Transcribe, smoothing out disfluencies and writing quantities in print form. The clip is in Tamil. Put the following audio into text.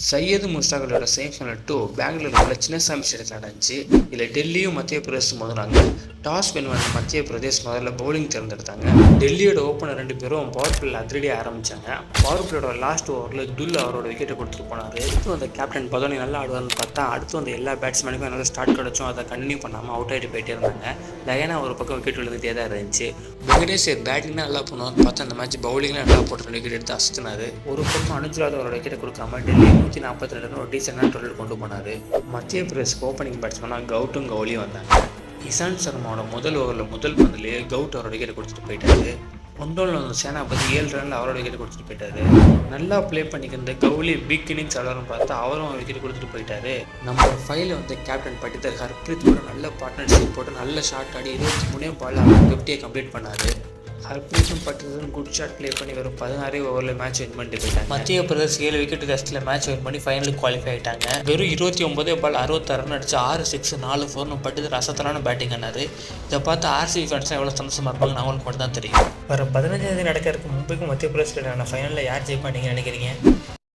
சையது முஸ்தாகோட செமிஃபைனல் 2 பெங்களூரில் உள்ள சின்னசாமி ஸ்டேடியத்தில் நடந்துச்சு. இதில் டெல்லியும் மத்திய பிரதேசம் மோதினாங்க. டாஸ் வின் பண்ண மத்திய பிரதேஷ் முதல்ல பவுலிங் தேர்ந்தெடுத்தாங்க. டெல்லியோட ஓப்பனர் 2 பேரும் பவர் பிளேயில் அதிரடியாக ஆரம்பித்தாங்க. பவர் பிளேயோட லாஸ்ட் ஓவரில் துல் அவரோட விக்கெட்டை கொடுத்துட்டு போனார். அடுத்து அந்த கேப்டன் பதோனி நல்லா ஆடுவார்னு பார்த்தா அடுத்து அந்த எல்லா பேட்ஸ்மேனுக்கும் நல்லா ஸ்டார்ட் கிடச்சும் அதை கண்டினியூ பண்ணாமல் அவுட் ஆகிட்டு போயிட்டே இருந்தாங்க. லயனா ஒரு பக்கம் விக்கெட் விழுந்துகிட்டே தான் இருந்துச்சு. வெங்கடேஷ் பேட்டிங்னா நல்லா பண்ணுவார்னு பார்த்தா அந்த மேட்ச் பவுலிங்லாம் நல்லா போட்டு 2 விக்கெட் எடுத்து அசத்தினார். ஒரு பக்கம் அனுஜ்ராத் அவரோட விக்கெட்டை கொடுக்காம டெல்லி 142 ஒரு டீசெண்டான டோட்டல் கொண்டு போனார். மத்திய பிரதேஷ்க்கு ஓப்பனிங் பேட்ஸ்மேனாக கவுட்டும் கவுலியும் வந்தாங்க. இசான் சர்மாவோட முதல் ஓவரில் முதல் பந்திலே கவுட் அவரோட விக்கெட்டை கொடுத்துட்டு போயிட்டாரு. ஒன்றோவில் வந்து சேனாபதி 7 ரனில் அவரோட விக்கெட் கொடுத்துட்டு போயிட்டாரு. நல்லா ப்ளே பண்ணிக்கிற கவுலி பிக் இன்னிங்ஸ் ஆடுறன்னு பார்த்தா அவரும் விக்கெட் கொடுத்துட்டு போயிட்டாரு. நம்ம ஃபைவ்ல வந்து கேப்டன் பட்டிதர் ஹர்ப்ரீத் கூட நல்ல பார்ட்னர்ஷிப் போட்டு நல்ல ஷாட் ஆடி 23 பால் 50 கம்ப்ளீட் பண்ணார். ஹர்ப்ரீத்தும் பட்டிதரும் குட் ஷாட் ப்ளே பண்ணி வெறும் 16 ஓவரில் மேட்ச் வின் பண்ணிட்டு போயிட்டாங்க. மத்திய பிரதேஷ் 7 விக்கெட் கஷ்டில் மேட்ச் வின் பண்ணி ஃபைனலுக்கு குவாலிஃபை ஆகிட்டாங்க. வெறும் 29 பால் 66 ரன் அடிச்சு 6 6 4 4 பட்டிதர் அசத்தலான பேட்டிங் ஆனார். இதை பார்த்து ஆர்சிபி ஃபேன்ஸ்லாம் எவ்வளோ சந்தோஷமாக இருப்பாங்க அவங்களுக்கு மட்டும் தான் தெரியும். வர 15 நடக்கிறதுக்கு மும்பைக்கும் மத்திய பிரதேஷ் ஃபைனலில் யார் ஜெயிப்பா நீங்கள் நினைக்கிறீங்க?